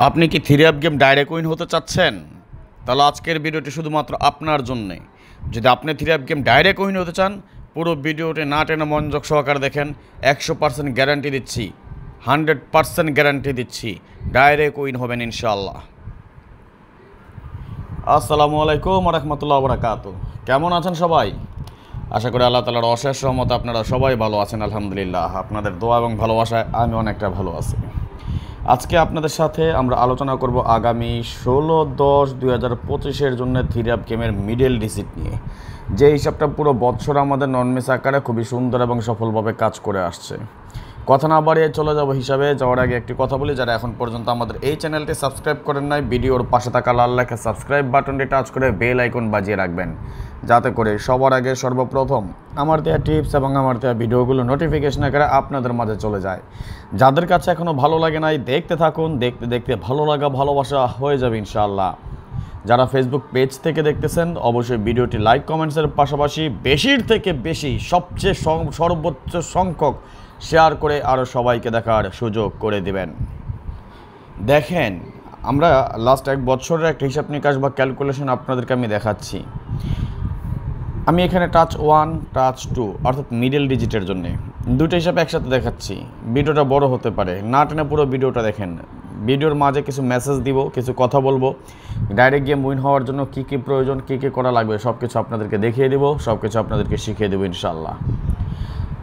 আপনি কি three up game direct win হতে চাচ্ছেন? তাহলে আজকের ভিডিওটি শুধুমাত্র আপনার জন্যে। যদি আপনি three up game direct win হতে চান, পুরো ভিডিওটি না টেনে মনোযোগ সহকারে দেখেন। 100% গ্যারান্টি দিচ্ছি, 100% গ্যারান্টি দিচ্ছি, ডাইরেক্ট উইন হবেন ইনশাআল্লাহ। আসসালামু আলাইকুম রহমতুল্লাহ বরাকাতু। কেমন আছেন সবাই? আশা করি আল্লাহ তাআলার অশেষ রহমতে আপনারা সবাই ভালো আছেন। আলহামদুলিল্লাহ, আপনাদের দোয়া এবং ভালোবাসায় আমি অনেকটা ভালো আছি। আজকে আপনাদের সাথে আমরা আলোচনা করব আগামী 16/10/2025-এর জন্য থ্রি আপ গেমের মিডল ডিজিট নিয়ে, যে হিসাবটা পুরো বছর আমাদের নন মিস আকারে খুবই সুন্দর এবং সফলভাবে কাজ করে আসছে। কথা না বাড়িয়ে চলে যাব হিসাবে যাওয়ার আগে একটি কথা বলি, যারা এখন পর্যন্ত আমাদের এই চ্যানেলটি সাবস্ক্রাইব করেন নাই, ভিডিওর পাশে থাকা লাল লেখা সাবস্ক্রাইব বাটনটি টাচ করে বেল আইকন বাজিয়ে রাখবেন, যাতে করে সবার আগে সর্বপ্রথম আমার দেওয়া টিপস এবং আমার দেওয়া ভিডিওগুলো নোটিফিকেশন আকারে আপনাদের মাঝে চলে যায়। যাদের কাছে এখনও ভালো লাগে নাই, দেখতে থাকুন, দেখতে দেখতে ভালো লাগা ভালোবাসা হয়ে যাবে ইনশাআল্লাহ। যারা ফেসবুক পেজ থেকে দেখতেছেন, অবশ্যই ভিডিওটি লাইক কমেন্টসের পাশাপাশি বেশির থেকে বেশি সবচেয়ে সর্বোচ্চ সংখ্যক শেয়ার করে আরও সবাইকে দেখার সুযোগ করে দিবেন। দেখেন, আমরা লাস্ট এক বছরের একটা হিসাব নিকাশ বা ক্যালকুলেশন আপনাদেরকে আমি দেখাচ্ছি। আমি এখানে টাচ 1, টাচ 2 অর্থাৎ মিডল ডিজিটের জন্যে দুটো হিসাব একসাথে দেখাচ্ছি। ভিডিওটা বড় হতে পারে, না টেনে পুরো ভিডিওটা দেখেন। ভিডিওর মাঝে কিছু মেসেজ দিব, কিছু কথা বলবো। ডাইরেক্ট গেম উইন হওয়ার জন্য কী কী প্রয়োজন, কী কী করা লাগবে সব কিছু আপনাদেরকে দেখিয়ে দেবো, সব কিছু আপনাদেরকে শিখিয়ে দেবো ইনশাআল্লাহ।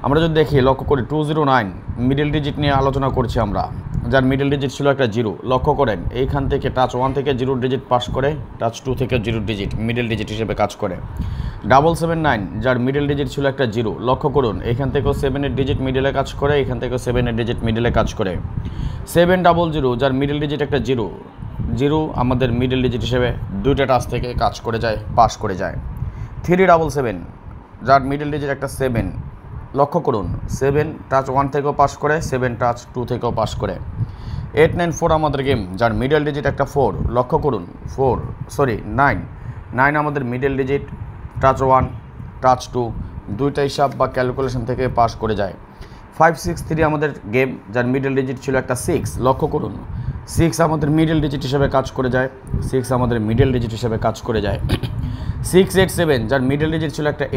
আমরা যদি দেখি, লক্ষ্য করি 209 মিডল ডিজিট নিয়ে আলোচনা করছি আমরা, যার মিডল ডিজিট ছিল একটা 0। লক্ষ্য করেন এইখান থেকে টাচ 1 থেকে 0 ডিজিট পাস করে, টাচ 2 থেকে 0 ডিজিট মিডল ডিজিট হিসেবে কাজ করে। 779 যার মিডল ডিজিট ছিল একটা 0। লক্ষ্য করুন এইখান থেকেও 7-এর ডিজিট মিডলে কাজ করে, এখান থেকেও 7-এর ডিজিট মিডলে কাজ করে। 700 যার মিডল ডিজিট একটা 0 আমাদের মিডল ডিজিট হিসেবে দুইটা টাচ থেকে কাজ করে যায়, পাস করে যায়। 377 যার মিডল ডিজিট একটা 7। লক্ষ্য করুন 7 টাচ 1 থেকেও পাস করে, 7 টাচ 2 থেকেও পাস করে। 894 আমাদের গেম, যার মিডল ডিজিট একটা 4। লক্ষ্য করুন 9 আমাদের মিডল ডিজিট, টাচ 1 টাচ 2 দুইটা হিসাব বা ক্যালকুলেশন থেকে পাস করে যায়। 563 আমাদের গেম, যার মিডল ডিজিট ছিল একটা 6। লক্ষ্য করুন 6 আমাদের মিডল ডিজিট হিসেবে কাজ করে যায়, 6 আমাদের মিডল ডিজিট হিসেবে কাজ করে যায়। 687 যার মিডল ডিজিট ছিল একটা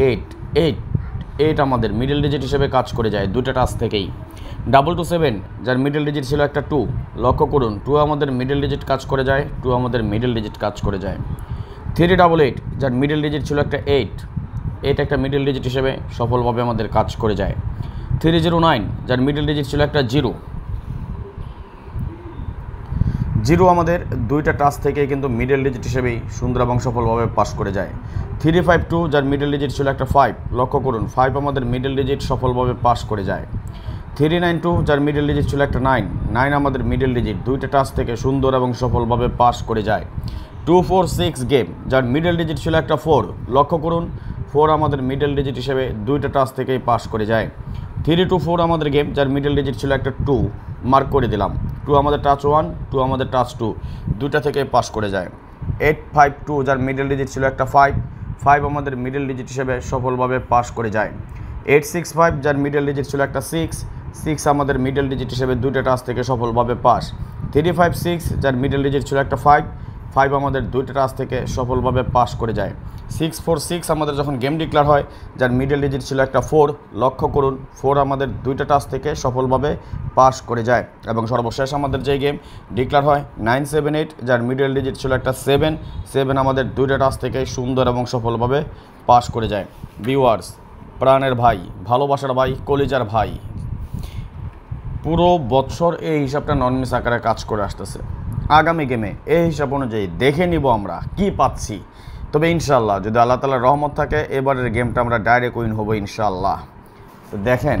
8 আমাদের মিডল ডিজিট হিসেবে কাজ করে যায় দুইটা টাচ থেকেই। 227 যার মিডল ডিজিট ছিল একটা 2। লক্ষ্য করুন 2 আমাদের মিডল ডিজিট কাজ করে যায়, 2 আমাদের মিডল ডিজিট কাজ করে যায়। 388 যার মিডল ডিজিট ছিল একটা 8 একটা মিডল ডিজিট হিসেবে সফলভাবে আমাদের কাজ করে যায়। 309 যার মিডল ডিজিট ছিল একটা 0 আমাদের দুইটা টাচ থেকে কিন্তু মিডল ডিজিট হিসেবেই সুন্দর এবং সফলভাবে পাস করে যায়। 352 যার মিডল ডিজিট ছিল একটা 5। লক্ষ্য করুন 5 আমাদের মিডল ডিজিট সফলভাবে পাস করে যায়। 392 যার মিডল ডিজিট ছিল একটা 9 আমাদের মিডল ডিজিট দুইটা টাচ থেকে সুন্দর এবং সফলভাবে পাস করে যায়। 246 গেম, যার মিডল ডিজিট ছিল একটা 4। লক্ষ্য করুন 4 আমাদের মিডল ডিজিট হিসেবে দুইটা টাচ থেকেই পাস করে যায়। 324 আমাদের গেম, যার মিডল ডিজিট ছিল একটা 2। মার্ক করে দিলাম 2 আমাদের টাচ 1, 2 আমাদের টাচ 2 দুইটা থেকে পাস করে যায়। 852 যার মিডল ডিজিট ছিল একটা 5 আমাদের মিডল ডিজিট হিসেবে সফলভাবে পাস করে যায়। 865 যার মিডল ডিজিট ছিল একটা 6 আমাদের মিডল ডিজিট হিসেবে দুইটা টাচ থেকে সফলভাবে পাস। 356 যার মিডল ডিজিট ছিল একটা 5 আমাদের দুইটা টাচ থেকে সফলভাবে পাস করে যায়। 646 আমাদের যখন গেম ডিক্লেয়ার হয়, যার মিডল ডিজিট ছিল একটা 4। লক্ষ্য করুন 4 আমাদের দুইটা টাচ থেকে সফলভাবে পাস করে যায়। এবং সর্বশেষ আমাদের যে গেম ডিক্লেয়ার হয় 978 যার মিডল ডিজিট ছিল একটা 7 আমাদের দুইটা টাচ থেকে সুন্দর এবং সফলভাবে পাস করে যায়। ভিউয়ার্স, প্রাণের ভাই, ভালোবাসার ভাই, কলিজার ভাই, পুরো বছর এই হিসাবটা নন মিস আকারে কাজ করে আসতেছে। আগামী গেমে এই হিসাব অনুযায়ী দেখে নিব আমরা কি পাচ্ছি। তবে ইনশাআল্লাহ যদি আল্লাহ তাআলার রহমত থাকে, এবারের গেমটা আমরা ডাইরেক্ট উইন হবো ইনশাআল্লাহ। তো দেখেন,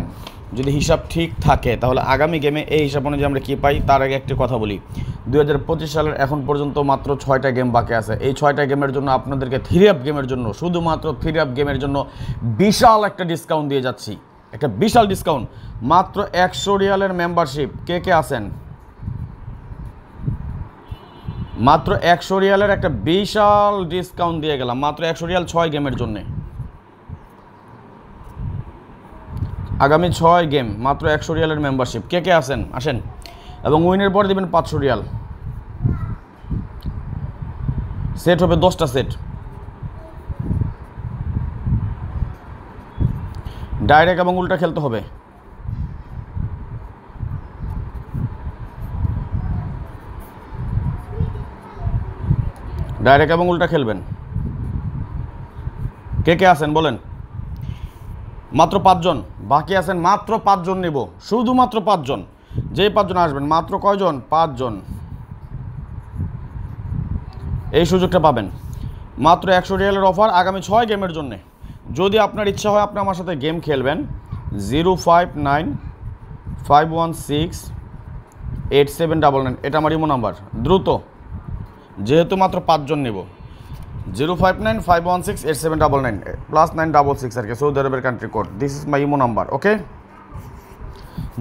যদি হিসাব ঠিক থাকে তাহলে আগামী গেমে এই হিসাব অনুযায়ী আমরা কী পাই। তার আগে একটি কথা বলি, 2025 সালের এখন পর্যন্ত মাত্র 6টা গেম বাকি আছে। এই 6টা গেমের জন্য আপনাদেরকে থ্রি আপ গেমের জন্য, শুধুমাত্র থ্রি আপ গেমের জন্য বিশাল একটা ডিসকাউন্ট দিয়ে যাচ্ছি, একটা বিশাল ডিসকাউন্ট। মাত্র 100 রিয়ালের মেম্বারশিপ কে আছেন? মাত্র 100 রিয়ালের একটা বিশাল ডিসকাউন্ট দিয়ে গেলাম, মাত্র 100 রিয়াল 6 গেমের জন্যে। আগামী 6 গেম মাত্র 100 রিয়ালের মেম্বারশিপ কে আছেন? আসেন, এবং উইনের পরে দেবেন 500 রিয়াল। সেট হবে 10টা সেট। ডাইরেক্ট এবং উল্টা খেলতে হবে। ডাইরেক্ট এবং উল্টা খেলবেন। কে কে আছেন বলেন? মাত্র 5 জন বাকি আছেন, মাত্র 5 জন নেব, শুধুমাত্র 5 জন। যেই 5 জন আসবেন, মাত্র কয়জন? 5 জন এই সুযোগটা পাবেন। মাত্র 100 রিয়ালের অফার আগামী 6 গেমের জন্য। যদি আপনার ইচ্ছা হয় আপনি আমার সাথে গেম খেলবেন, 059-516-8799, এটা আমার ইমো নাম্বার। দ্রুত, যেহেতু মাত্র 5 জন নেব। 059-516-8799 +966 আর কি, সৌদি আরবের country code. This is my imo number. Okay,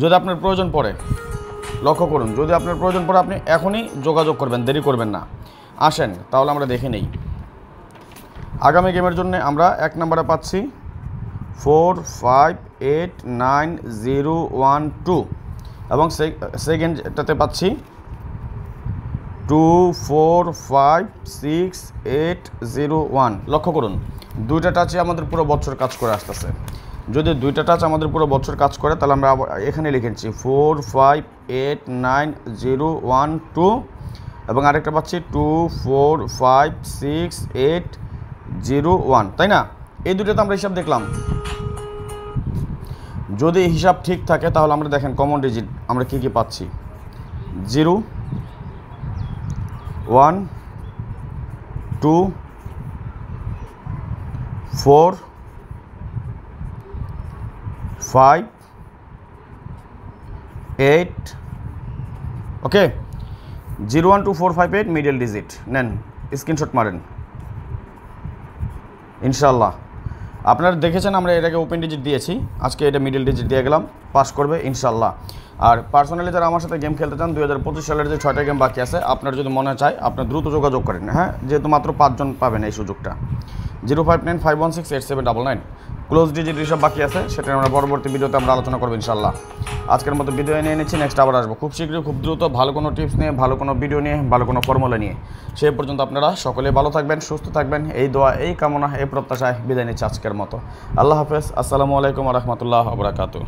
যদি আপনার প্রয়োজন পড়ে, লক্ষ্য করুন, যদি আপনার প্রয়োজন পড়ে আপনি এখনই যোগাযোগ করবেন, দেরি করবেন না। আসেন তাহলে আমরা দেখে নেই। আগামী গেমের জন্য আমরা 1 নম্বরে পাচ্ছি 4589012 এবং সেকেন্ডটাতে পাচ্ছি 245681। লক্ষ্য করুন, দুইটা টাচে আমাদের পুরো বছর কাজ করে আসতেছে। যদি দুইটা টাচ আমাদের পুরো বছর কাজ করে তাহলে আমরা এখানে লিখেছি 4589012 এবং আরেকটা পাচ্ছি 245681, তাই না? এই দুটোতে আমরা হিসাব দেখলাম। যদি হিসাব ঠিক থাকে তাহলে আমরা দেখেন কমন ডিজিট আমরা কী কী পাচ্ছি। 0 1 2 4 5 8। ওকে, 012458 মিডল ডিজিট নেন, স্ক্রিনশট মারেন। ইনশাল্লাহ আপনারা দেখেছেন আমরা এটাকে ওপেন ডিজিট দিয়েছি, আজকে এটা মিডল ডিজিট দিয়ে গেলাম, পাস করবে ইনশাল্লাহ। আর পার্সোনালি যারা আমার সাথে গেম খেলতে চান, 2025 সালের যে 6টা গেম বাকি আছে, আপনার যদি মনে চায় আপনার দ্রুত যোগাযোগ করেন। হ্যাঁ, যেহেতু মাত্র 5 জন পাবেন এই সুযোগটা। 059-516-8799 ক্লোজ ডিজিট হিসাব বাকি আছে, সেটা আমরা পরবর্তী ভিডিওতে আমরা আলোচনা করবো ইনশাল্লাহ। আজকের মতো ভিডিও নিয়ে নিচ্ছি, নেক্সট আবার আসবো খুব শীঘ্রই, খুব দ্রুত, ভালো কোনো টিপস নিয়ে, ভালো কোনো ভিডিও নিয়ে, ভালো কোনো ফর্মুলা নিয়ে। সেই পর্যন্ত আপনারা সকলে ভালো থাকবেন, সুস্থ থাকবেন, এই দোয়া, এই কামনা, এই প্রত্যাশায় বিদায় নিচ্ছি আজকের মতো। আল্লাহ হাফেজ, আসসালামু আলাইকুম ওয়া রাহমাতুল্লাহি ওয়া বারাকাতুহু।